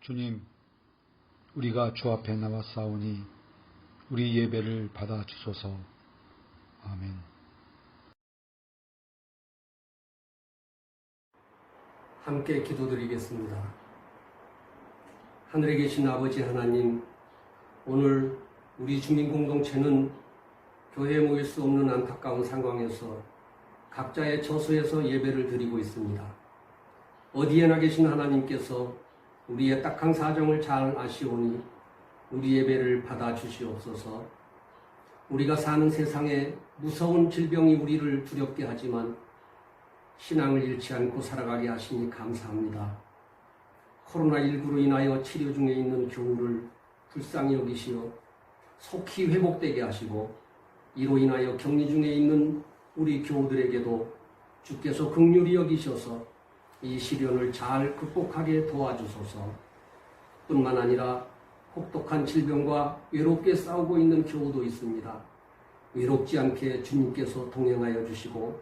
주님, 우리가 주 앞에 나왔사오니 우리 예배를 받아주소서. 아멘. 함께 기도드리겠습니다. 하늘에 계신 아버지 하나님, 오늘 우리 주민 공동체는 교회에 모일 수 없는 안타까운 상황에서 각자의 처소에서 예배를 드리고 있습니다. 어디에나 계신 하나님께서 우리의 딱한 사정을 잘 아시오니 우리 예배를 받아주시옵소서. 우리가 사는 세상에 무서운 질병이 우리를 두렵게 하지만 신앙을 잃지 않고 살아가게 하시니 감사합니다. 코로나19로 인하여 치료 중에 있는 교우를 불쌍히 여기시어 속히 회복되게 하시고, 이로 인하여 격리 중에 있는 우리 교우들에게도 주께서 긍휼히 여기셔서 이 시련을 잘 극복하게 도와주소서. 뿐만 아니라 혹독한 질병과 외롭게 싸우고 있는 교우도 있습니다. 외롭지 않게 주님께서 동행하여 주시고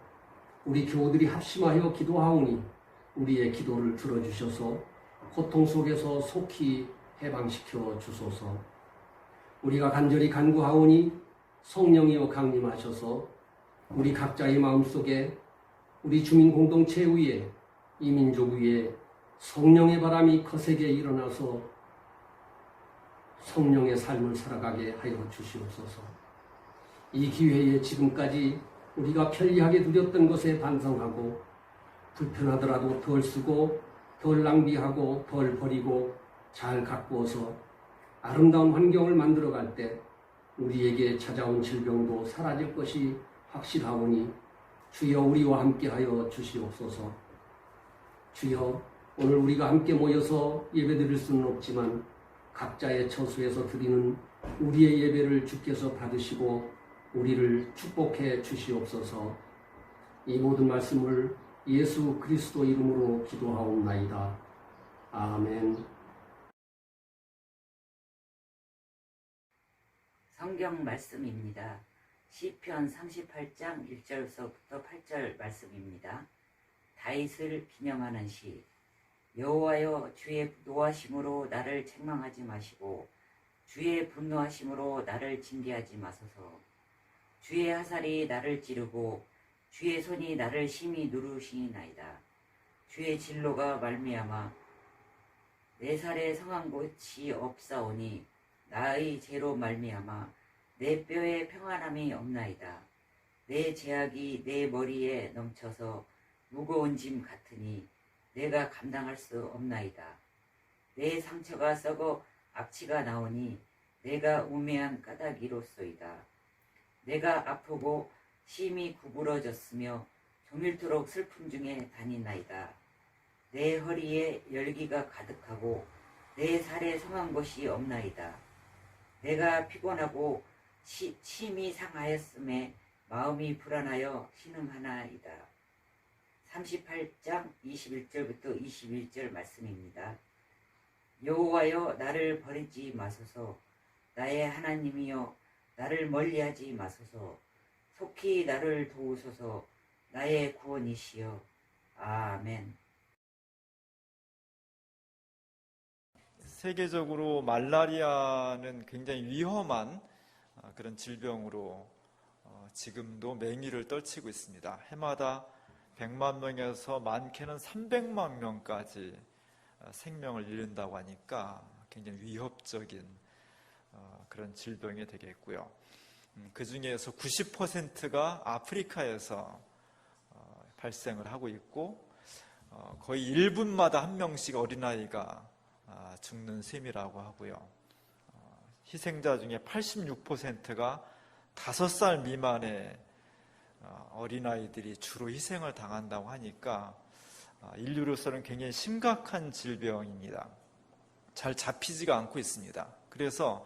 우리 교우들이 합심하여 기도하오니 우리의 기도를 들어주셔서 고통 속에서 속히 해방시켜 주소서. 우리가 간절히 간구하오니 성령이여 강림하셔서 우리 각자의 마음속에, 우리 주민 공동체 위에, 이 민족 위에 성령의 바람이 거세게 일어나서 성령의 삶을 살아가게 하여 주시옵소서. 이 기회에 지금까지 우리가 편리하게 누렸던 것에 반성하고, 불편하더라도 덜 쓰고 덜 낭비하고 덜 버리고 잘 가꾸어서 아름다운 환경을 만들어갈 때 우리에게 찾아온 질병도 사라질 것이 확실하오니 주여 우리와 함께하여 주시옵소서. 주여, 오늘 우리가 함께 모여서 예배드릴 수는 없지만 각자의 처소에서 드리는 우리의 예배를 주께서 받으시고 우리를 축복해 주시옵소서. 이 모든 말씀을 예수 그리스도 이름으로 기도하옵나이다. 아멘. 성경 말씀입니다. 시편 38장 1절서부터 8절 말씀입니다. 다윗을 기념하는 시. 여호와여, 주의 노하심으로 나를 책망하지 마시고 주의 분노하심으로 나를 징계하지 마소서. 주의 화살이 나를 찌르고 주의 손이 나를 심히 누르시나이다. 주의 진로가 말미암아 내 살에 성한 곳이 없사오니 나의 죄로 말미암아 내 뼈에 평안함이 없나이다. 내 죄악이 내 머리에 넘쳐서 무거운 짐 같으니 내가 감당할 수 없나이다. 내 상처가 썩어 악취가 나오니 내가 우매한 까닭이로소이다. 내가 아프고 심히 구부러졌으며 종일토록 슬픔 중에 다니나이다. 내 허리에 열기가 가득하고 내 살에 성한 것이 없나이다. 내가 피곤하고 심히 상하였음에 마음이 불안하여 신음하나이다. 38장 21절부터 21절 말씀입니다. 여호와여, 나를 버리지 마소서. 나의 하나님이여, 나를 멀리하지 마소서. 속히 나를 도우소서. 나의 구원이시여. 아멘. 세계적으로 말라리아는 굉장히 위험한 그런 질병으로 지금도 맹위를 떨치고 있습니다. 해마다 100만 명에서 많게는 300만 명까지 생명을 잃는다고 하니까 굉장히 위협적인 그런 질병이 되겠고요. 그 중에서 90%가 아프리카에서 발생을 하고 있고 거의 1분마다 한 명씩 어린아이가 죽는 셈이라고 하고요. 희생자 중에 86%가 5살 미만의 어린아이들이 주로 희생을 당한다고 하니까 인류로서는 굉장히 심각한 질병입니다. 잘 잡히지가 않고 있습니다. 그래서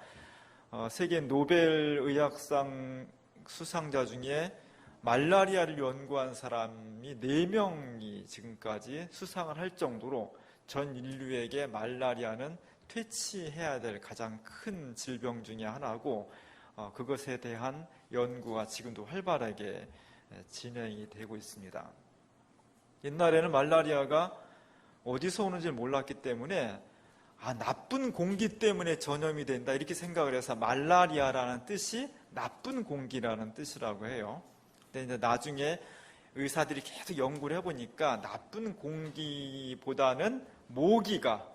세계 노벨의학상 수상자 중에 말라리아를 연구한 사람이 4명이 지금까지 수상을 할 정도로 전 인류에게 말라리아는 퇴치해야 될 가장 큰 질병 중에 하나고, 그것에 대한 연구가 지금도 활발하게 진행이 되고 있습니다. 옛날에는 말라리아가 어디서 오는지 몰랐기 때문에 나쁜 공기 때문에 전염이 된다 이렇게 생각을 해서 말라리아라는 뜻이 나쁜 공기라는 뜻이라고 해요. 근데 이제 나중에 의사들이 계속 연구를 해보니까 나쁜 공기보다는 모기가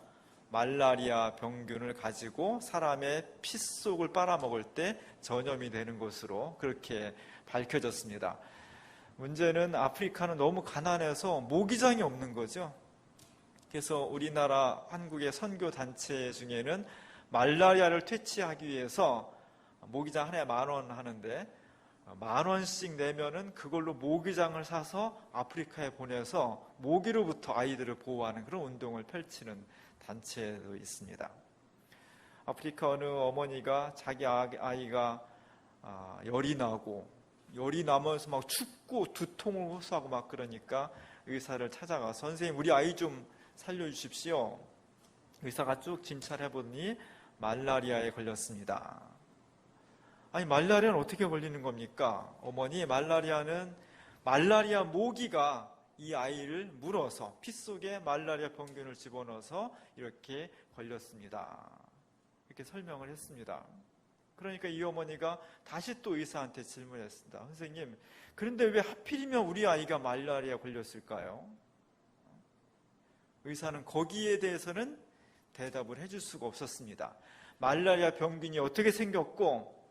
말라리아 병균을 가지고 사람의 피 속을 빨아먹을 때 전염이 되는 것으로 그렇게 밝혀졌습니다. 문제는 아프리카는 너무 가난해서 모기장이 없는 거죠. 그래서 우리나라 한국의 선교단체 중에는 말라리아를 퇴치하기 위해서 모기장 하나에 10,000원 하는데 10,000원씩 내면은 그걸로 모기장을 사서 아프리카에 보내서 모기로부터 아이들을 보호하는 그런 운동을 펼치는 단체도 있습니다. 아프리카 어느 어머니가 자기 아이가 열이 나면서 막 춥고 두통을 호소하고 막 그러니까 의사를 찾아가서 선생님 우리 아이 좀 살려주십시오. 의사가 쭉 진찰해보니 말라리아에 걸렸습니다. 아니 말라리아는 어떻게 걸리는 겁니까? 어머니 말라리아는 말라리아 모기가 이 아이를 물어서 피 속에 말라리아 병균을 집어넣어서 이렇게 걸렸습니다. 이렇게 설명을 했습니다. 그러니까 이 어머니가 다시 또 의사한테 질문했습니다. 선생님, 그런데 왜 하필이면 우리 아이가 말라리아 걸렸을까요? 의사는 거기에 대해서는 대답을 해줄 수가 없었습니다. 말라리아 병균이 어떻게 생겼고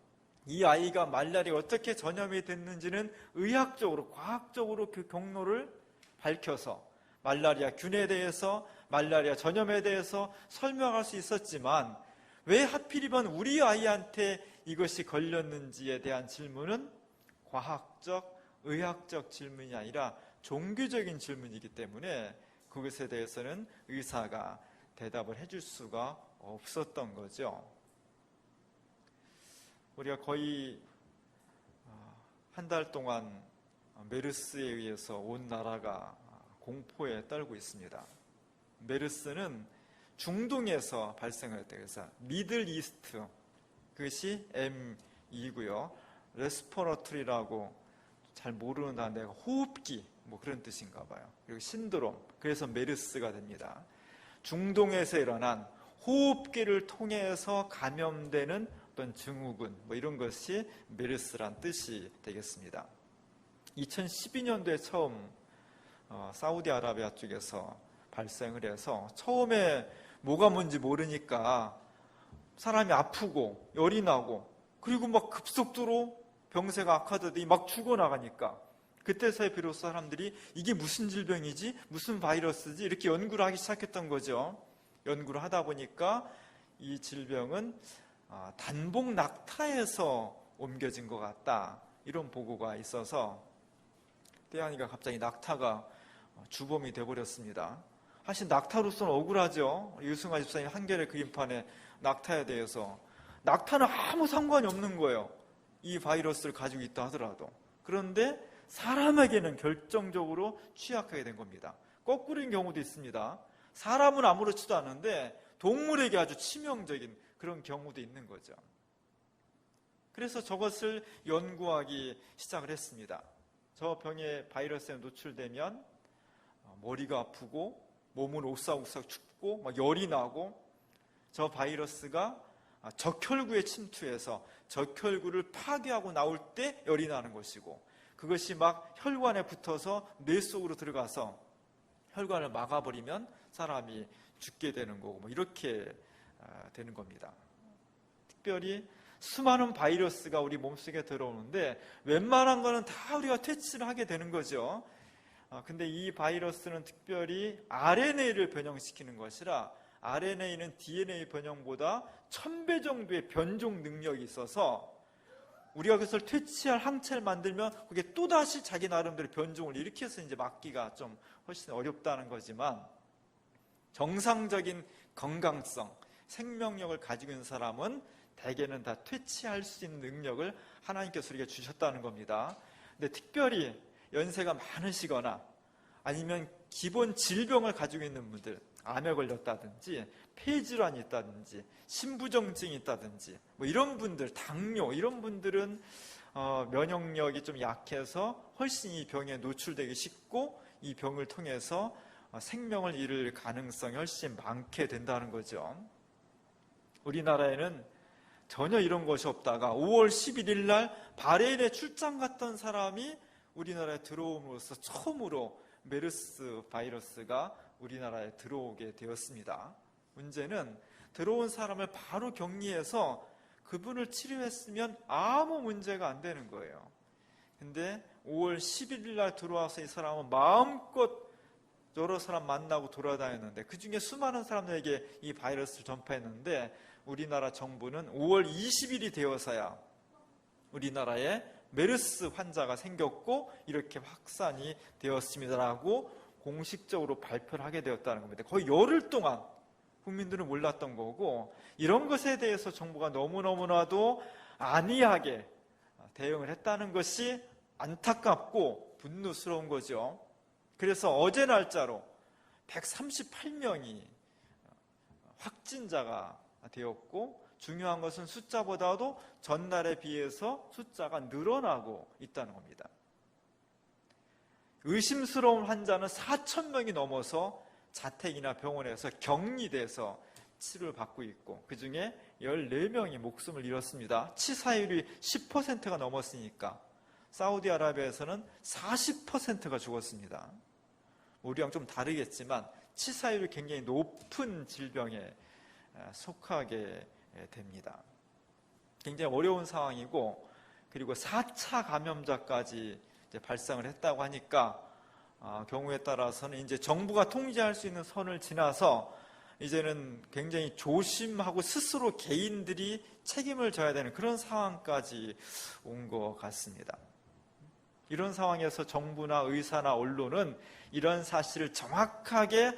이 아이가 말라리아 어떻게 전염이 됐는지는 의학적으로 과학적으로 그 경로를 밝혀서 말라리아 균에 대해서 말라리아 전염에 대해서 설명할 수 있었지만 왜 하필이면 우리 아이한테 이것이 걸렸는지에 대한 질문은 과학적, 의학적 질문이 아니라 종교적인 질문이기 때문에 그것에 대해서는 의사가 대답을 해줄 수가 없었던 거죠. 우리가 거의 한 달 동안 메르스에 의해서 온 나라가 공포에 떨고 있습니다. 메르스는 중동에서 발생했대요. 그래서 미들 이스트, 그것이 M2고요. 레스퍼러트리라고 잘 모르는 단어가 호흡기 뭐 그런 뜻인가 봐요. 그리고 신드롬, 그래서 메르스가 됩니다. 중동에서 일어난 호흡기를 통해서 감염되는 어떤 증후군 뭐 이런 것이 메르스란 뜻이 되겠습니다. 2012년도에 처음 사우디아라비아 쪽에서 발생을 해서 처음에 뭐가 뭔지 모르니까 사람이 아프고 열이 나고 그리고 막 급속도로 병세가 악화되더니 막 죽어나가니까 그때서야 비로소 사람들이 이게 무슨 질병이지? 무슨 바이러스지? 이렇게 연구를 하기 시작했던 거죠. 연구를 하다 보니까 이 질병은 단복 낙타에서 옮겨진 것 같다. 이런 보고가 있어서 때아니가 갑자기 낙타가 주범이 되어버렸습니다. 사실 낙타로서는 억울하죠. 유승화 집사님 한겨레 그림판에 낙타에 대해서 낙타는 아무 상관이 없는 거예요. 이 바이러스를 가지고 있다 하더라도. 그런데 사람에게는 결정적으로 취약하게 된 겁니다. 거꾸로인 경우도 있습니다. 사람은 아무렇지도 않은데 동물에게 아주 치명적인 그런 경우도 있는 거죠. 그래서 저것을 연구하기 시작을 했습니다. 저 병의 바이러스에 노출되면 머리가 아프고 몸은 오싹오싹 춥고 막 열이 나고 저 바이러스가 적혈구에 침투해서 적혈구를 파괴하고 나올 때 열이 나는 것이고 그것이 막 혈관에 붙어서 뇌 속으로 들어가서 혈관을 막아버리면 사람이 죽게 되는 거고 뭐 이렇게 되는 겁니다. 특별히 수많은 바이러스가 우리 몸속에 들어오는데 웬만한 거는 다 우리가 퇴치를 하게 되는 거죠. 근데 이 바이러스는 특별히 RNA를 변형시키는 것이라 RNA는 DNA 변형보다 1000배 정도의 변종 능력이 있어서 우리가 그것을 퇴치할 항체를 만들면 그게 또다시 자기 나름대로 변종을 일으켜서 이제 막기가 좀 훨씬 어렵다는 거지만 정상적인 건강성, 생명력을 가지고 있는 사람은 대개는 다 퇴치할 수 있는 능력을 하나님께서 우리에게 주셨다는 겁니다. 근데 특별히 연세가 많으시거나 아니면 기본 질병을 가지고 있는 분들, 암에 걸렸다든지 폐질환이 있다든지 신부정증이 있다든지 뭐 이런 분들, 당뇨 이런 분들은 면역력이 좀 약해서 훨씬 이 병에 노출되기 쉽고 이 병을 통해서 생명을 잃을 가능성이 훨씬 많게 된다는 거죠. 우리나라에는 전혀 이런 것이 없다가 5월 11일 날 바레인에 출장 갔던 사람이 우리나라에 들어옴으로써 처음으로 메르스 바이러스가 우리나라에 들어오게 되었습니다. 문제는 들어온 사람을 바로 격리해서 그분을 치료했으면 아무 문제가 안 되는 거예요. 근데 5월 11일 날 들어와서 이 사람은 마음껏 여러 사람 만나고 돌아다녔는데 그 중에 수많은 사람들에게 이 바이러스를 전파했는데 우리나라 정부는 5월 20일이 되어서야 우리나라에 메르스 환자가 생겼고 이렇게 확산이 되었습니다라고 공식적으로 발표를 하게 되었다는 겁니다. 거의 열흘 동안 국민들은 몰랐던 거고 이런 것에 대해서 정부가 너무너무나도 안이하게 대응을 했다는 것이 안타깝고 분노스러운 거죠. 그래서 어제 날짜로 138명이 확진자가 되었고 중요한 것은 숫자보다도 전날에 비해서 숫자가 늘어나고 있다는 겁니다. 의심스러운 환자는 4,000명이 넘어서 자택이나 병원에서 격리돼서 치료를 받고 있고 그 중에 14명이 목숨을 잃었습니다. 치사율이 10%가 넘었으니까 사우디아라비아에서는 40%가 죽었습니다. 우리랑 좀 다르겠지만 치사율이 굉장히 높은 질병에 속하게 됩니다. 굉장히 어려운 상황이고 그리고 4차 감염자까지 이제 발생을 했다고 하니까 경우에 따라서는 이제 정부가 통제할 수 있는 선을 지나서 이제는 굉장히 조심하고 스스로 개인들이 책임을 져야 되는 그런 상황까지 온 것 같습니다. 이런 상황에서 정부나 의사나 언론은 이런 사실을 정확하게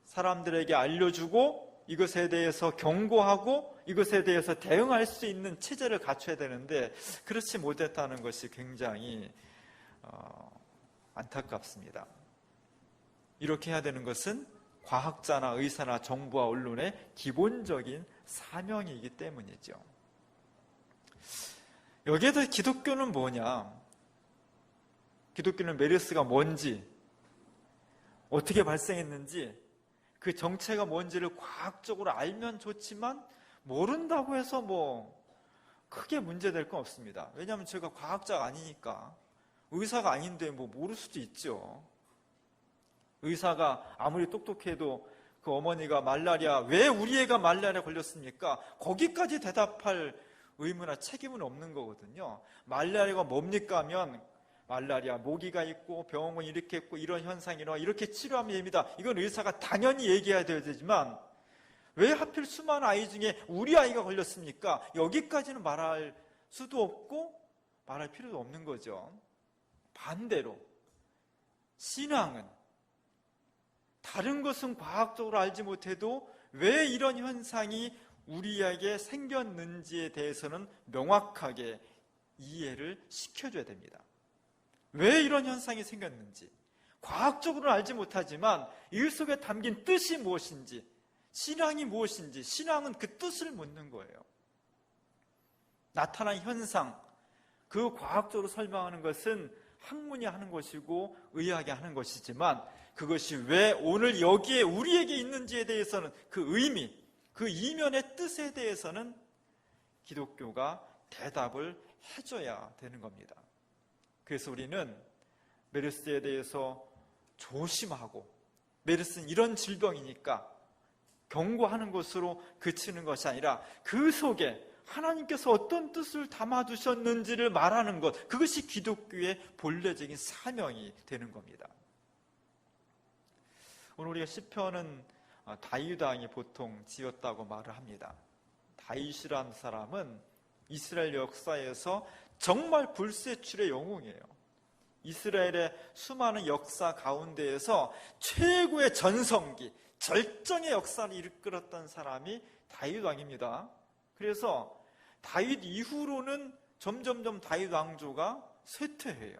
사람들에게 알려주고 이것에 대해서 경고하고 이것에 대해서 대응할 수 있는 체제를 갖춰야 되는데 그렇지 못했다는 것이 굉장히 안타깝습니다. 이렇게 해야 되는 것은 과학자나 의사나 정부와 언론의 기본적인 사명이기 때문이죠. 여기에도 기독교는 뭐냐? 기독교는 메르스가 뭔지, 어떻게 발생했는지, 그 정체가 뭔지를 과학적으로 알면 좋지만 모른다고 해서 뭐 크게 문제될 건 없습니다. 왜냐하면 제가 과학자가 아니니까. 의사가 아닌데 뭐 모를 수도 있죠. 의사가 아무리 똑똑해도 그 어머니가 말라리아, 왜 우리 애가 말라리아 걸렸습니까? 거기까지 대답할 의무나 책임은 없는 거거든요. 말라리아가 뭡니까 하면 말라리아 모기가 있고 병원은 이렇게 있고 이런 현상이 일어나 이렇게 치료하면 됩니다. 이건 의사가 당연히 얘기해야 되지만 왜 하필 수많은 아이 중에 우리 아이가 걸렸습니까? 여기까지는 말할 수도 없고 말할 필요도 없는 거죠. 반대로 신앙은 다른 것은 과학적으로 알지 못해도 왜 이런 현상이 우리에게 생겼는지에 대해서는 명확하게 이해를 시켜줘야 됩니다. 왜 이런 현상이 생겼는지 과학적으로는 알지 못하지만 이 속에 담긴 뜻이 무엇인지 신앙이 무엇인지 신앙은 그 뜻을 묻는 거예요. 나타난 현상 그 과학적으로 설명하는 것은 학문이 하는 것이고 의학이 하는 것이지만 그것이 왜 오늘 여기에 우리에게 있는지에 대해서는 그 의미, 그 이면의 뜻에 대해서는 기독교가 대답을 해줘야 되는 겁니다. 그래서 우리는 메르스에 대해서 조심하고 메르스는 이런 질병이니까 경고하는 것으로 그치는 것이 아니라 그 속에 하나님께서 어떤 뜻을 담아두셨는지를 말하는 것, 그것이 기독교의 본래적인 사명이 되는 겁니다. 오늘 우리가 시편은 다윗 왕이 보통 지었다고 말을 합니다. 다윗이라는 사람은 이스라엘 역사에서 정말 불세출의 영웅이에요. 이스라엘의 수많은 역사 가운데에서 최고의 전성기, 절정의 역사를 이끌었던 사람이 다윗 왕입니다. 그래서 다윗 이후로는 점점점 다윗 왕조가 쇠퇴해요.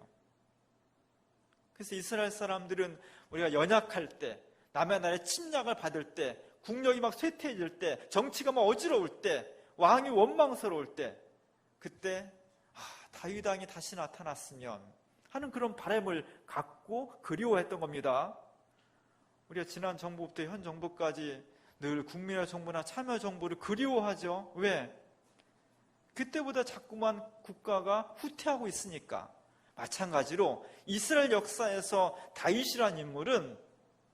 그래서 이스라엘 사람들은 우리가 연약할 때, 남의 나라의 침략을 받을 때, 국력이 막 쇠퇴해질 때, 정치가 막 어지러울 때, 왕이 원망스러울 때, 그때 다윗 왕이 다시 나타났으면 하는 그런 바람을 갖고 그리워했던 겁니다. 우리가 지난 정부부터 현 정부까지 늘 국민의 정부나 참여 정부를 그리워하죠. 왜? 그때보다 자꾸만 국가가 후퇴하고 있으니까. 마찬가지로 이스라엘 역사에서 다윗이라는 인물은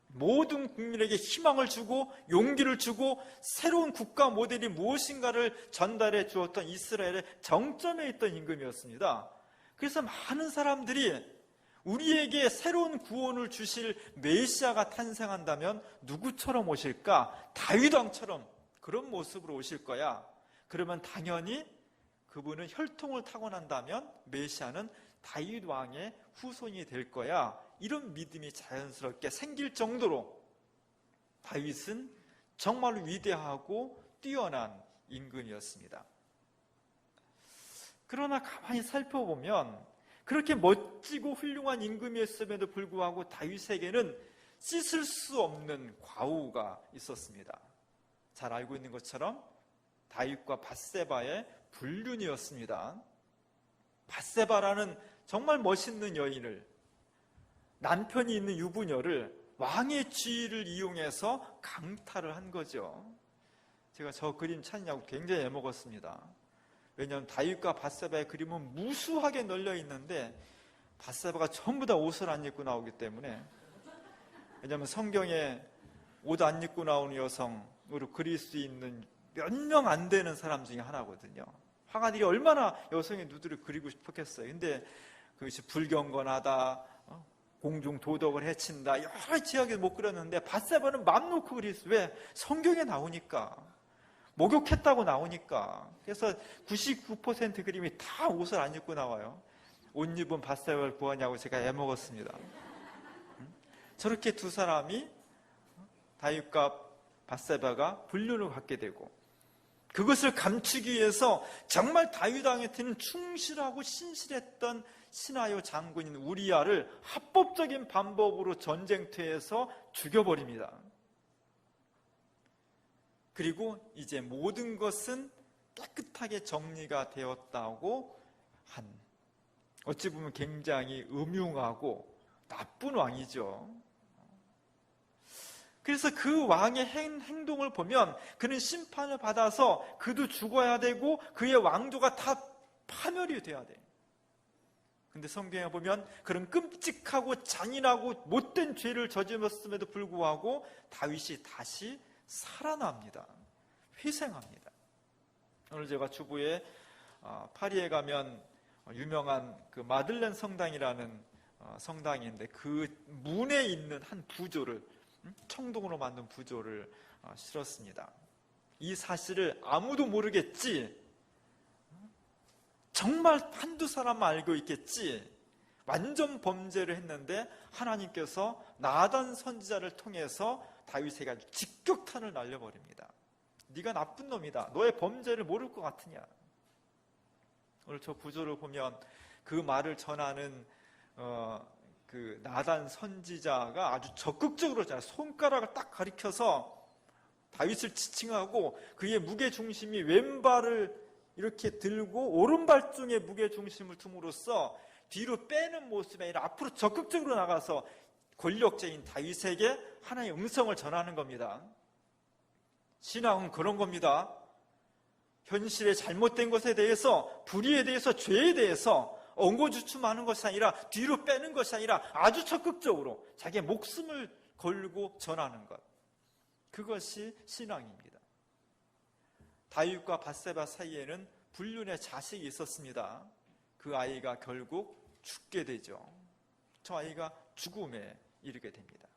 모든 국민에게 희망을 주고 용기를 주고 새로운 국가 모델이 무엇인가를 전달해 주었던 이스라엘의 정점에 있던 임금이었습니다. 그래서 많은 사람들이 우리에게 새로운 구원을 주실 메시아가 탄생한다면 누구처럼 오실까? 다윗 왕처럼 그런 모습으로 오실 거야. 그러면 당연히 그분은 혈통을 타고난다면 메시아는 다윗 왕의 후손이 될 거야. 이런 믿음이 자연스럽게 생길 정도로 다윗은 정말 위대하고 뛰어난 임금이었습니다. 그러나 가만히 살펴보면 그렇게 멋지고 훌륭한 임금이었음에도 불구하고 다윗에게는 씻을 수 없는 과오가 있었습니다. 잘 알고 있는 것처럼 다윗과 밧세바의 불륜이었습니다. 밧세바라는 정말 멋있는 여인을, 남편이 있는 유부녀를 왕의 지위를 이용해서 강탈을 한 거죠. 제가 저 그림 찾냐고 굉장히 애먹었습니다. 왜냐하면 다윗과 밧세바의 그림은 무수하게 널려 있는데 밧세바가 전부 다 옷을 안 입고 나오기 때문에, 왜냐하면 성경에 옷 안 입고 나오는 여성으로 그릴 수 있는 몇 명 안 되는 사람 중에 하나거든요. 화가들이 얼마나 여성의 누드를 그리고 싶었겠어요. 근데 그것이 불경건하다, 공중 도덕을 해친다, 여러 지역에 못 그렸는데 밧세바는 맘 놓고 그렸어요. 왜? 성경에 나오니까, 목욕했다고 나오니까. 그래서 99% 그림이 다 옷을 안 입고 나와요. 옷 입은 밧세바를 구하냐고 제가 애먹었습니다. 저렇게 두 사람이, 다윗과 밧세바가 불륜을 갖게 되고, 그것을 감추기 위해서 정말 다윗 왕한테는 충실하고 신실했던 시나요 장군인 우리야를 합법적인 방법으로 전쟁터에서 죽여버립니다. 그리고 이제 모든 것은 깨끗하게 정리가 되었다고 한, 어찌 보면 굉장히 음흉하고 나쁜 왕이죠. 그래서 그 왕의 행동을 보면 그는 심판을 받아서 그도 죽어야 되고 그의 왕조가 다 파멸이 돼야 돼. 근데 성경에 보면 그런 끔찍하고 잔인하고 못된 죄를 저질렀음에도 불구하고 다윗이 다시 살아납니다. 회생합니다. 오늘 제가 주부에 파리에 가면 유명한 그 마들렌 성당이라는 성당인데 그 문에 있는 한 부조를, 청동으로 만든 부조를 실었습니다. 이 사실을 아무도 모르겠지, 정말 한두 사람만 알고 있겠지, 완전 범죄를 했는데 하나님께서 나단 선지자를 통해서 다윗에게 아주 직격탄을 날려버립니다. 네가 나쁜 놈이다, 너의 범죄를 모를 것 같으냐. 오늘 저 부조를 보면 그 말을 전하는 그 나단 선지자가 아주 적극적으로 손가락을 딱 가리켜서 다윗을 지칭하고 그의 무게중심이 왼발을 이렇게 들고 오른발 쪽에 무게중심을 둠으로써 뒤로 빼는 모습이 아니라 앞으로 적극적으로 나가서 권력자인 다윗에게 하나님의 음성을 전하는 겁니다. 신앙은 그런 겁니다. 현실의 잘못된 것에 대해서, 불의에 대해서, 죄에 대해서 엉거주춤하는 것이 아니라, 뒤로 빼는 것이 아니라 아주 적극적으로 자기의 목숨을 걸고 전하는 것, 그것이 신앙입니다. 다윗과 밧세바 사이에는 불륜의 자식이 있었습니다. 그 아이가 결국 죽게 되죠. 저 아이가 죽음에 이르게 됩니다.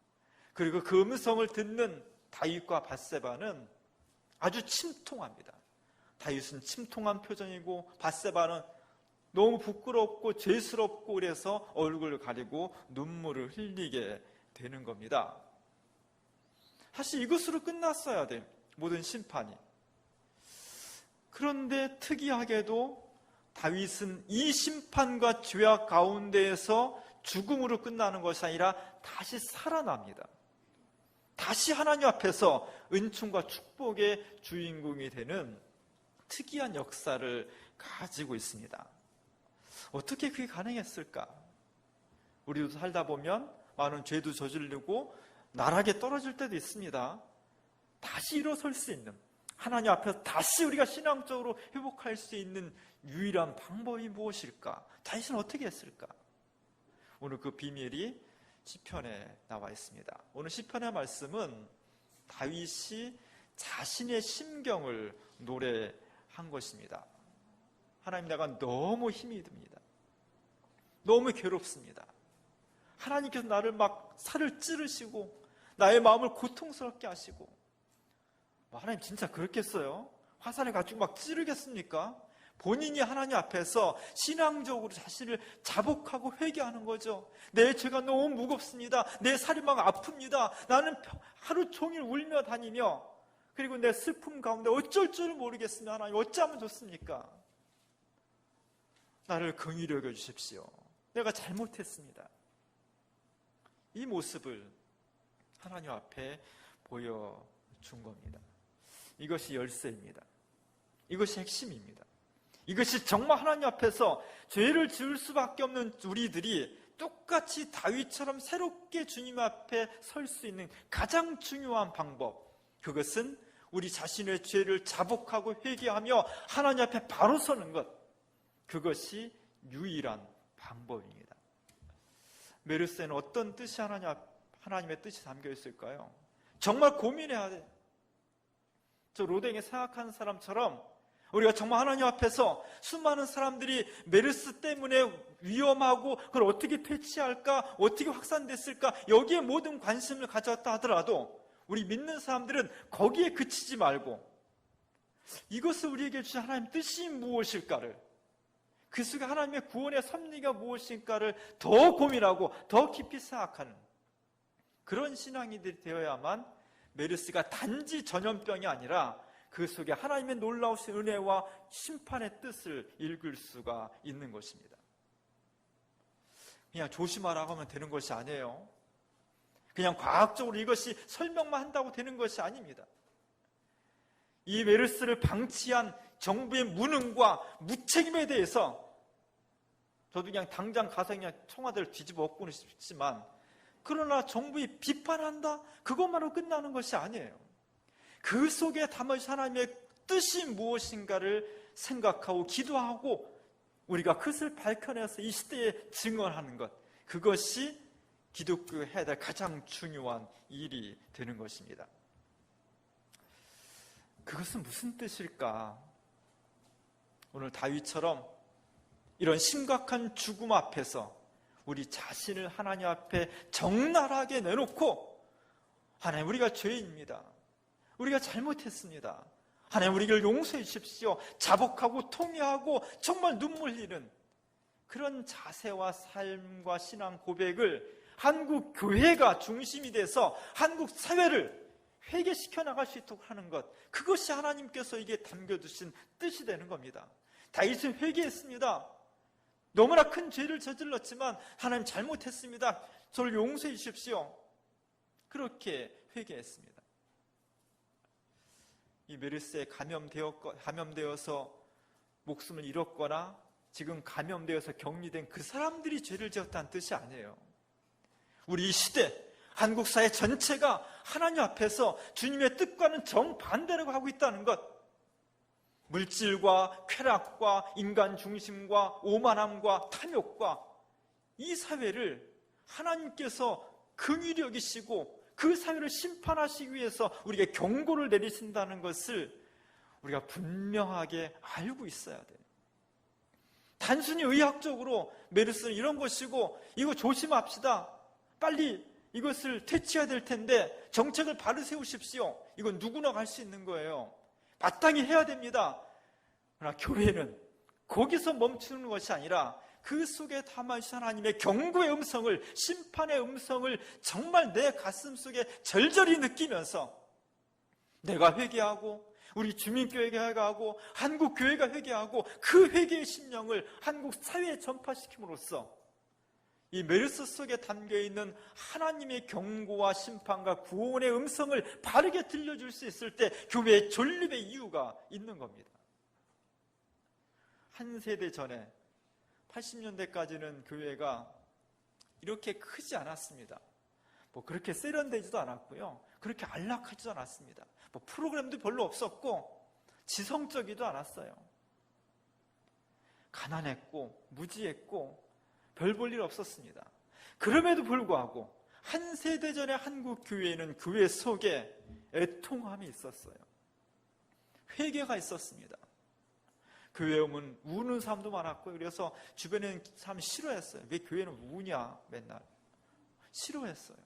그리고 그 음성을 듣는 다윗과 밧세바는 아주 침통합니다. 다윗은 침통한 표정이고 밧세바는 너무 부끄럽고 죄스럽고 그래서 얼굴을 가리고 눈물을 흘리게 되는 겁니다. 사실 이것으로 끝났어야 돼, 모든 심판이. 그런데 특이하게도 다윗은 이 심판과 죄악 가운데에서 죽음으로 끝나는 것이 아니라 다시 살아납니다. 다시 하나님 앞에서 은총과 축복의 주인공이 되는 특이한 역사를 가지고 있습니다. 어떻게 그게 가능했을까? 우리도 살다 보면 많은 죄도 저지르고 나락에 떨어질 때도 있습니다. 다시 일어설 수 있는, 하나님 앞에서 다시 우리가 신앙적으로 회복할 수 있는 유일한 방법이 무엇일까? 다윗은 어떻게 했을까? 오늘 그 비밀이 시편에 나와 있습니다. 오늘 시편의 말씀은 다윗이 자신의 심경을 노래한 것입니다. 하나님, 내가 너무 힘이 듭니다. 너무 괴롭습니다. 하나님께서 나를 막 살을 찌르시고 나의 마음을 고통스럽게 하시고, 하나님 진짜 그렇겠어요? 화살을 가지고 막 찌르겠습니까? 본인이 하나님 앞에서 신앙적으로 자신을 자복하고 회개하는 거죠. 내 죄가 너무 무겁습니다. 내 살이 막 아픕니다. 나는 하루 종일 울며 다니며, 그리고 내 슬픔 가운데 어쩔 줄을 모르겠습니다. 하나님, 어찌하면 좋습니까? 나를 긍휼히 여겨 주십시오. 내가 잘못했습니다. 이 모습을 하나님 앞에 보여준 겁니다. 이것이 열쇠입니다. 이것이 핵심입니다. 이것이 정말 하나님 앞에서 죄를 지을 수밖에 없는 우리들이 똑같이 다윗처럼 새롭게 주님 앞에 설 수 있는 가장 중요한 방법, 그것은 우리 자신의 죄를 자복하고 회개하며 하나님 앞에 바로 서는 것, 그것이 유일한 방법입니다. 메르세는 어떤 뜻이 하나님의 뜻이 담겨 있을까요? 정말 고민해야 돼. 저 로댕에 생각하는 사람처럼 우리가 정말 하나님 앞에서 수많은 사람들이 메르스 때문에 위험하고 그걸 어떻게 퇴치할까, 어떻게 확산됐을까, 여기에 모든 관심을 가졌다 하더라도 우리 믿는 사람들은 거기에 그치지 말고 이것을 우리에게 주신 하나님의 뜻이 무엇일까를, 그 속에 하나님의 구원의 섭리가 무엇일까를 더 고민하고 더 깊이 생각하는 그런 신앙인들이 되어야만 메르스가 단지 전염병이 아니라 그 속에 하나님의 놀라우신 은혜와 심판의 뜻을 읽을 수가 있는 것입니다. 그냥 조심하라고 하면 되는 것이 아니에요. 그냥 과학적으로 이것이 설명만 한다고 되는 것이 아닙니다. 이 메르스를 방치한 정부의 무능과 무책임에 대해서 저도 그냥 당장 가서 그냥 청와대를 뒤집어 엎고는 싶지만, 그러나 정부에 비판한다? 그것만으로 끝나는 것이 아니에요. 그 속에 담아주신 하나님의 뜻이 무엇인가를 생각하고 기도하고 우리가 그것을 밝혀내서 이 시대에 증언하는 것, 그것이 기독교가 해야 될 가장 중요한 일이 되는 것입니다. 그것은 무슨 뜻일까? 오늘 다윗처럼 이런 심각한 죽음 앞에서 우리 자신을 하나님 앞에 적나라하게 내놓고, 하나님, 우리가 죄인입니다. 우리가 잘못했습니다. 하나님, 우리를 용서해 주십시오. 자복하고 통회하고 정말 눈물 흘리는 그런 자세와 삶과 신앙 고백을 한국 교회가 중심이 돼서 한국 사회를 회개시켜 나갈 수 있도록 하는 것, 그것이 하나님께서 이게 담겨두신 뜻이 되는 겁니다. 다윗은 회개했습니다. 너무나 큰 죄를 저질렀지만 하나님, 잘못했습니다. 저를 용서해 주십시오. 그렇게 회개했습니다. 이 메르스에 감염되어서 목숨을 잃었거나 지금 감염되어서 격리된 그 사람들이 죄를 지었다는 뜻이 아니에요. 우리 이 시대, 한국 사회 전체가 하나님 앞에서 주님의 뜻과는 정반대라고 하고 있다는 것, 물질과 쾌락과 인간 중심과 오만함과 탐욕과 이 사회를 하나님께서 긍휼히 여기시고 그 사회를 심판하시기 위해서 우리에게 경고를 내리신다는 것을 우리가 분명하게 알고 있어야 돼요. 단순히 의학적으로 메르스는 이런 것이고 이거 조심합시다, 빨리 이것을 퇴치해야 될 텐데 정책을 바로 세우십시오, 이건 누구나 할 수 있는 거예요. 마땅히 해야 됩니다. 그러나 교회는 거기서 멈추는 것이 아니라 그 속에 담아주신 하나님의 경고의 음성을, 심판의 음성을 정말 내 가슴 속에 절절히 느끼면서 내가 회개하고 우리 주민교회가 회개하고 한국교회가 회개하고 그 회개의 심령을 한국 사회에 전파시킴으로써 이 메르스 속에 담겨있는 하나님의 경고와 심판과 구원의 음성을 바르게 들려줄 수 있을 때 교회의 존립의 이유가 있는 겁니다. 한 세대 전에 80년대까지는 교회가 이렇게 크지 않았습니다. 뭐 그렇게 세련되지도 않았고요. 그렇게 안락하지도 않았습니다. 뭐 프로그램도 별로 없었고 지성적이지도 않았어요. 가난했고 무지했고 별 볼 일 없었습니다. 그럼에도 불구하고 한 세대 전의 한국 교회에는 교회 속에 애통함이 있었어요. 회개가 있었습니다. 교회에 오면 우는 사람도 많았고, 그래서 주변에 사람이 싫어했어요. 왜 교회는 우냐 맨날 싫어했어요.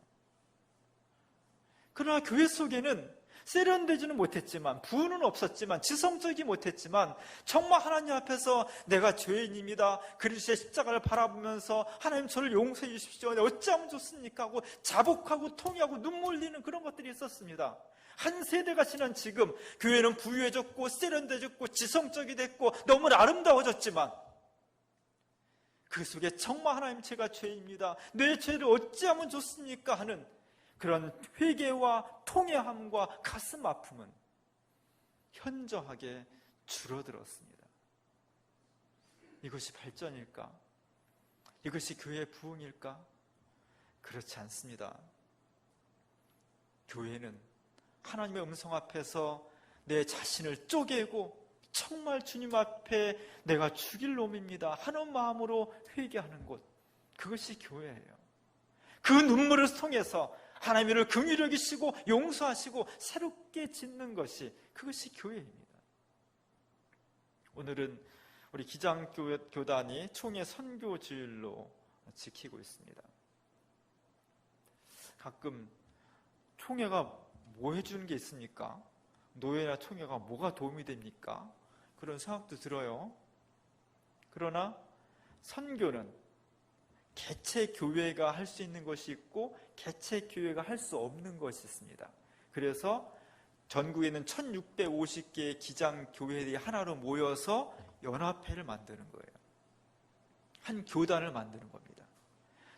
그러나 교회 속에는 세련되지는 못했지만, 부는 없었지만, 지성적이 못했지만, 정말 하나님 앞에서 내가 죄인입니다, 그리스도의 십자가를 바라보면서 하나님 저를 용서해 주십시오, 어찌하면 좋습니까 하고 자복하고 통회하고 눈물 흘리는 그런 것들이 있었습니다. 한 세대가 지난 지금 교회는 부유해졌고 세련되졌고 지성적이 됐고 너무 아름다워졌지만, 그 속에 정말 하나님 제가 죄인입니다, 내 죄를 어찌하면 좋습니까 하는 그런 회개와 통회함과 가슴 아픔은 현저하게 줄어들었습니다. 이것이 발전일까? 이것이 교회의 부흥일까? 그렇지 않습니다. 교회는 하나님의 음성 앞에서 내 자신을 쪼개고 정말 주님 앞에 내가 죽일 놈입니다 하는 마음으로 회개하는 곳, 그것이 교회예요. 그 눈물을 통해서 하나님을 긍휼히 여기시고 용서하시고 새롭게 짓는 것이, 그것이 교회입니다. 오늘은 우리 기장교단이 총회 선교주일로 지키고 있습니다. 가끔 총회가 뭐 해주는 게 있습니까? 노예나 총회가 뭐가 도움이 됩니까? 그런 생각도 들어요. 그러나 선교는 개체 교회가 할 수 있는 것이 있고 개체 교회가 할 수 없는 것이 있습니다. 그래서 전국에 있는 1650개의 기장 교회들이 하나로 모여서 연합회를 만드는 거예요. 한 교단을 만드는 겁니다.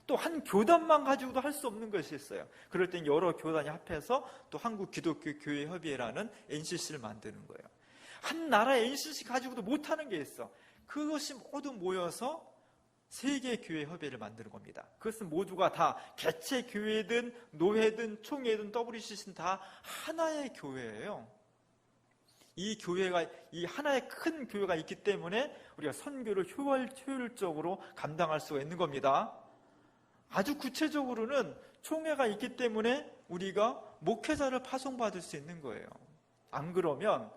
또 한 교단만 가지고도 할 수 없는 것이 있어요. 그럴 땐 여러 교단이 합해서 또 한국기독교교회협의회라는 NCC를 만드는 거예요. 한 나라의 NCC 가지고도 못하는 게 있어. 그것이 모두 모여서 세계교회 협의회를 만드는 겁니다. 그것은 모두가 다 개체 교회든 노회든 총회든 WCC든 다 하나의 교회예요. 이 교회가, 이 하나의 큰 교회가 있기 때문에 우리가 선교를 효율적으로 감당할 수가 있는 겁니다. 아주 구체적으로는 총회가 있기 때문에 우리가 목회자를 파송받을 수 있는 거예요. 안 그러면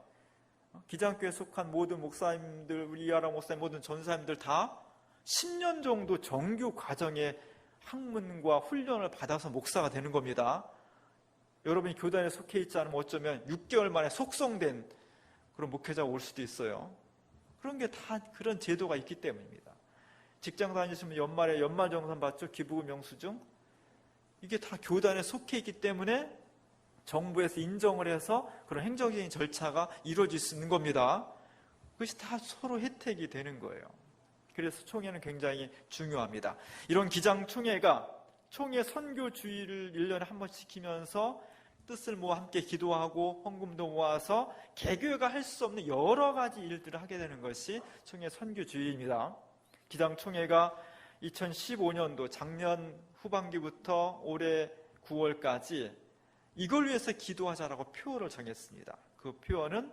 기장교회에 속한 모든 목사님들, 우리 이하라 목사님, 모든 전사님들 다 10년 정도 정규 과정의 학문과 훈련을 받아서 목사가 되는 겁니다. 여러분이 교단에 속해 있지 않으면 어쩌면 6개월 만에 속성된 그런 목회자가 올 수도 있어요. 그런 게 다 그런 제도가 있기 때문입니다. 직장 다니시면 연말에 연말정산 받죠. 기부금 영수증. 이게 다 교단에 속해 있기 때문에 정부에서 인정을 해서 그런 행정적인 절차가 이루어질 수 있는 겁니다. 그것이 다 서로 혜택이 되는 거예요. 그래서 총회는 굉장히 중요합니다. 이런 기장총회가 총회 선교주의를 1년에 한 번씩 지키면서 뜻을 모아 함께 기도하고 헌금도 모아서 개교회가 할 수 없는 여러 가지 일들을 하게 되는 것이 총회 선교주의입니다. 기장총회가 2015년도 작년 후반기부터 올해 9월까지 이걸 위해서 기도하자라고 표어를 정했습니다. 그 표어는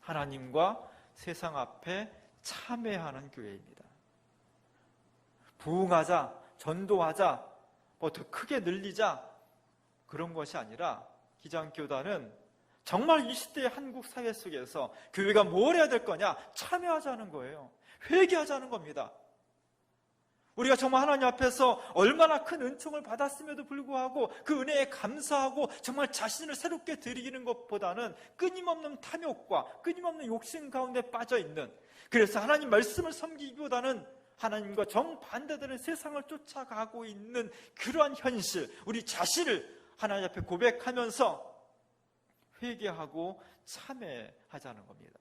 하나님과 세상 앞에 참회하는 교회입니다. 부흥하자, 전도하자, 뭐 더 크게 늘리자, 그런 것이 아니라 기장교단은 정말 이 시대의 한국 사회 속에서 교회가 뭘 해야 될 거냐? 참여하자는 거예요. 회개하자는 겁니다. 우리가 정말 하나님 앞에서 얼마나 큰 은총을 받았음에도 불구하고 그 은혜에 감사하고 정말 자신을 새롭게 드리는 것보다는 끊임없는 탐욕과 끊임없는 욕심 가운데 빠져있는, 그래서 하나님 말씀을 섬기기보다는 하나님과 정반대되는 세상을 쫓아가고 있는 그러한 현실, 우리 자신을 하나님 앞에 고백하면서 회개하고 참회하자는 겁니다.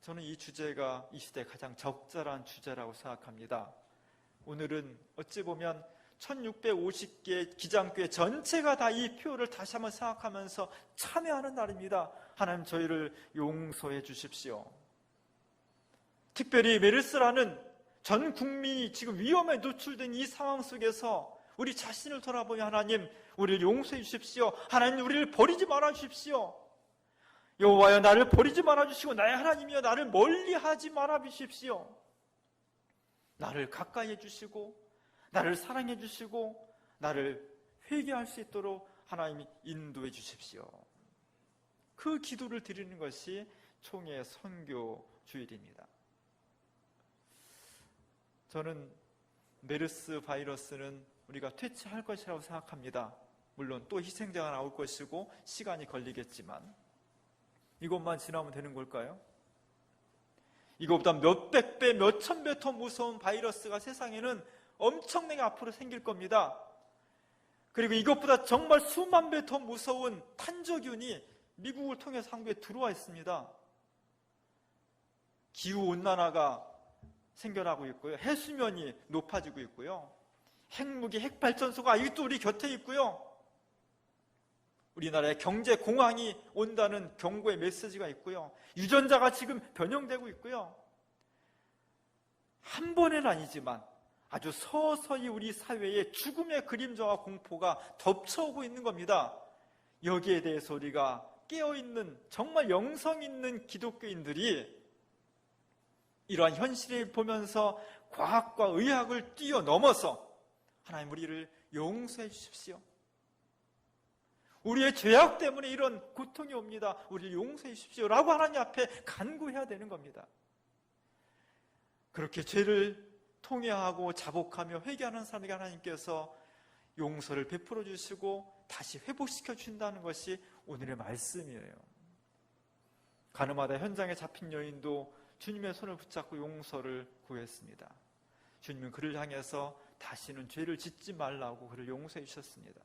저는 이 주제가 이 시대에 가장 적절한 주제라고 생각합니다. 오늘은 어찌 보면 1650개 기장교회 전체가 다 이 표를 다시 한번 생각하면서 참여하는 날입니다. 하나님 저희를 용서해 주십시오. 특별히 메르스라는 전 국민이 지금 위험에 노출된 이 상황 속에서 우리 자신을 돌아보며 하나님 우리를 용서해 주십시오. 하나님 우리를 버리지 말아 주십시오. 여호와여 나를 버리지 말아 주시고 나의 하나님이여 나를 멀리하지 말아 주십시오. 나를 가까이 해주시고 나를 사랑해 주시고 나를 회개할 수 있도록 하나님이 인도해 주십시오. 그 기도를 드리는 것이 총회 선교 주일입니다. 저는 메르스 바이러스는 우리가 퇴치할 것이라고 생각합니다. 물론 또 희생자가 나올 것이고 시간이 걸리겠지만 이것만 지나면 되는 걸까요? 이것보다 몇백 배, 몇천 배 더 무서운 바이러스가 세상에는 엄청나게 앞으로 생길 겁니다. 그리고 이것보다 정말 수만 배 더 무서운 탄저균이 미국을 통해서 한국에 들어와 있습니다. 기후온난화가 생겨나고 있고요. 해수면이 높아지고 있고요. 핵무기, 핵발전소가 아직도 우리 곁에 있고요. 우리나라에 경제 공황이 온다는 경고의 메시지가 있고요. 유전자가 지금 변형되고 있고요. 한 번은 아니지만 아주 서서히 우리 사회에 죽음의 그림자와 공포가 덮쳐오고 있는 겁니다. 여기에 대해서 우리가 깨어있는 정말 영성 있는 기독교인들이 이러한 현실을 보면서 과학과 의학을 뛰어넘어서 하나님 우리를 용서해 주십시오. 우리의 죄악 때문에 이런 고통이 옵니다. 우리를 용서해 주십시오 라고 하나님 앞에 간구해야 되는 겁니다. 그렇게 죄를 통회하고 자복하며 회개하는 사람에게 하나님께서 용서를 베풀어 주시고 다시 회복시켜 주신다는 것이 오늘의 말씀이에요. 가늠하다 현장에 잡힌 여인도 주님의 손을 붙잡고 용서를 구했습니다. 주님은 그를 향해서 다시는 죄를 짓지 말라고 그를 용서해 주셨습니다.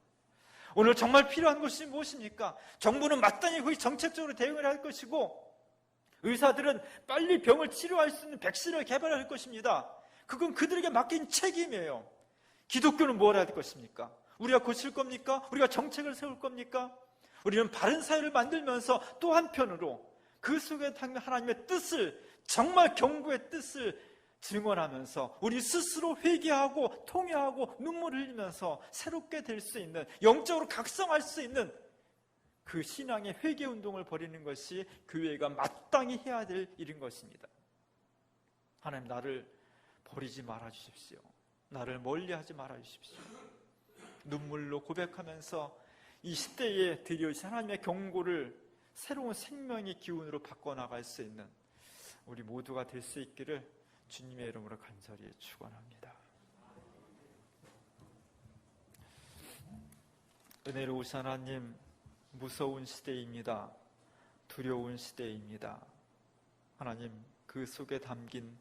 오늘 정말 필요한 것이 무엇입니까? 정부는 마땅히 거기 정책적으로 대응을 할 것이고 의사들은 빨리 병을 치료할 수 있는 백신을 개발할 것입니다. 그건 그들에게 맡긴 책임이에요. 기독교는 뭘 할 것입니까? 우리가 고칠 겁니까? 우리가 정책을 세울 겁니까? 우리는 바른 사회를 만들면서 또 한편으로 그 속에 하나님의 뜻을, 정말 경고의 뜻을 증언하면서 우리 스스로 회개하고 통회하고 눈물을 흘리면서 새롭게 될 수 있는, 영적으로 각성할 수 있는 그 신앙의 회개 운동을 벌이는 것이 교회가 마땅히 해야 될 일인 것입니다. 하나님 나를 버리지 말아 주십시오. 나를 멀리하지 말아 주십시오. 눈물로 고백하면서 이 시대에 드려진 하나님의 경고를 새로운 생명의 기운으로 바꿔나갈 수 있는 우리 모두가 될 수 있기를 주님의 이름으로 간절히 축원합니다. 은혜로우신 하나님, 무서운 시대입니다. 두려운 시대입니다. 하나님, 그 속에 담긴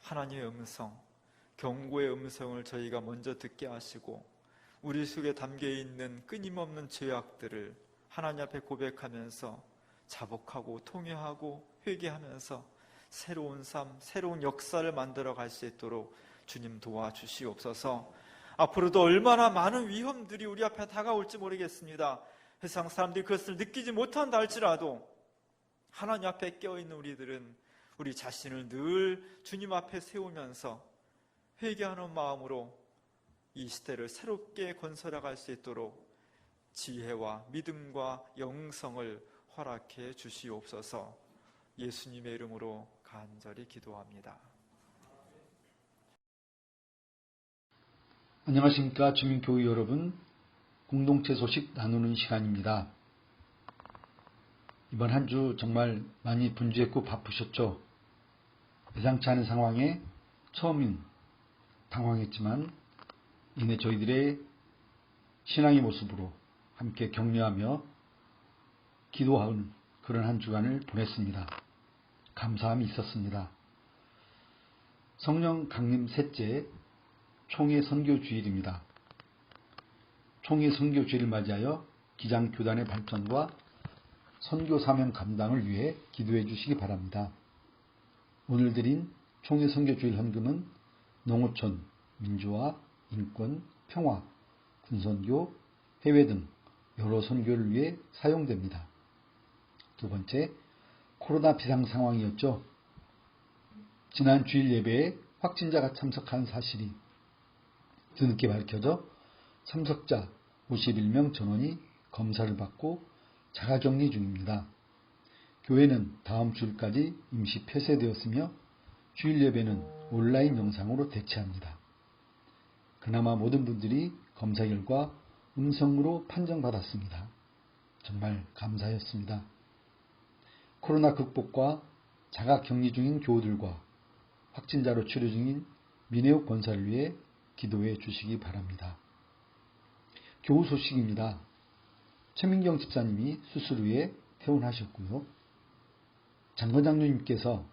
하나님의 음성, 경고의 음성을 저희가 먼저 듣게 하시고 우리 속에 담겨있는 끊임없는 죄악들을 하나님 앞에 고백하면서 자복하고 통회하고 회개하면서 새로운 삶, 새로운 역사를 만들어 갈 수 있도록 주님 도와주시옵소서. 앞으로도 얼마나 많은 위험들이 우리 앞에 다가올지 모르겠습니다. 세상 사람들이 그것을 느끼지 못한다 할지라도 하나님 앞에 깨어있는 우리들은 우리 자신을 늘 주님 앞에 세우면서 회개하는 마음으로 이 시대를 새롭게 건설해갈 수 있도록 지혜와 믿음과 영성을 허락해 주시옵소서. 예수님의 이름으로 간절히 기도합니다. 안녕하십니까 주민교회 여러분, 공동체 소식 나누는 시간입니다. 이번 한 주 정말 많이 분주했고 바쁘셨죠? 예상치 않은 상황에 처음엔 당황했지만 이내 저희들의 신앙의 모습으로 함께 격려하며 기도하는 그런 한 주간을 보냈습니다. 감사함이 있었습니다. 성령 강림 셋째 총회 선교 주일입니다. 총회 선교 주일을 맞이하여 기장 교단의 발전과 선교 사명 감당을 위해 기도해 주시기 바랍니다. 오늘 드린 총회 선교 주일 헌금은 농어촌, 민주화, 인권, 평화, 군선교, 해외 등 여러 선교를 위해 사용됩니다. 두 번째, 코로나 비상 상황이었죠. 지난 주일 예배에 확진자가 참석한 사실이 뒤늦게 밝혀져 참석자 51명 전원이 검사를 받고 자가격리 중입니다. 교회는 다음 주일까지 임시 폐쇄되었으며 주일 예배는 온라인 영상으로 대체합니다. 그나마 모든 분들이 검사 결과 음성으로 판정받았습니다. 정말 감사했습니다. 코로나 극복과 자가격리 중인 교우들과 확진자로 치료 중인 민혜옥 권사를 위해 기도해 주시기 바랍니다. 교우 소식입니다. 최민경 집사님이 수술 후에 퇴원하셨고요. 장건장로님께서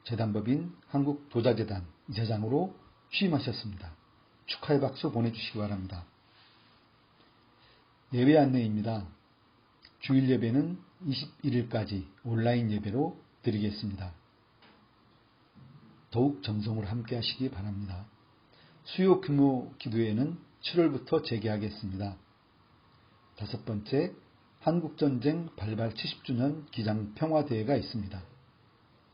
재단법인 한국도자재단 이사장으로 취임하셨습니다. 축하의 박수 보내주시기 바랍니다. 예배 안내입니다. 주일 예배는 21일까지 온라인 예배로 드리겠습니다. 더욱 정성으로 함께 하시기 바랍니다. 수요 규모 기도회는 7월부터 재개하겠습니다. 5번째, 한국전쟁 발발 70주년 기장 평화대회가 있습니다.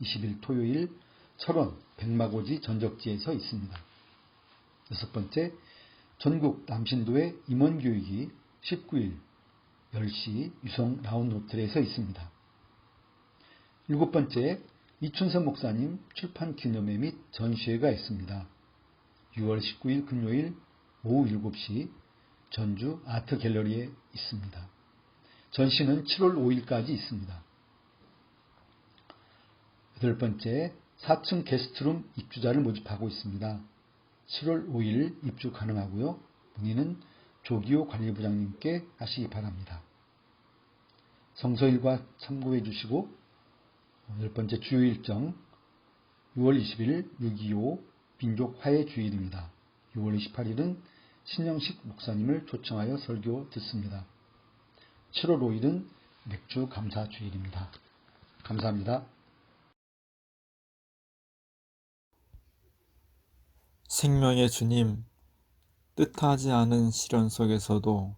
20일 토요일 철원 백마고지 전적지에서 있습니다. 6번째, 전국 남신도회 임원교육이 19일 10시 유성 라운드호텔에서 있습니다. 7번째, 이춘선 목사님 출판 기념회 및 전시회가 있습니다. 6월 19일 금요일 오후 7시 전주 아트갤러리에 있습니다. 전시는 7월 5일까지 있습니다. 8번째, 4층 게스트룸 입주자를 모집하고 있습니다. 7월 5일 입주 가능하고요. 문의는 조기호 관리부장님께 하시기 바랍니다. 성서일과 참고해 주시고 10번째 주요 일정 6월 20일 6.25 민족화해 주일입니다. 6월 28일은 신영식 목사님을 초청하여 설교 듣습니다. 7월 5일은 맥주 감사 주일입니다. 감사합니다. 생명의 주님, 뜻하지 않은 시련 속에서도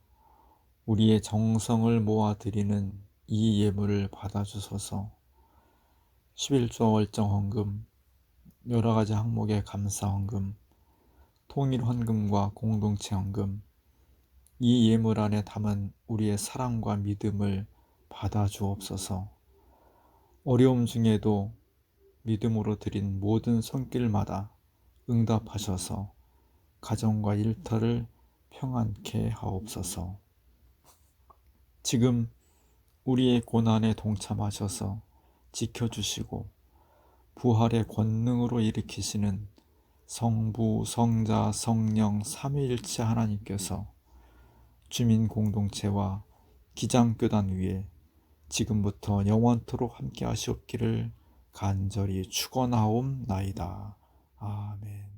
우리의 정성을 모아드리는 이 예물을 받아주소서. 11조 월정 헌금, 여러 가지 항목의 감사 헌금, 통일 헌금과 공동체 헌금, 이 예물 안에 담은 우리의 사랑과 믿음을 받아주옵소서. 어려움 중에도 믿음으로 드린 모든 손길마다 응답하셔서 가정과 일터를 평안케 하옵소서. 지금 우리의 고난에 동참하셔서 지켜주시고 부활의 권능으로 일으키시는 성부, 성자, 성령 삼위일체 하나님께서 주민 공동체와 기장교단 위에 지금부터 영원토록 함께 하시옵기를 간절히 축원하옵나이다. 아멘.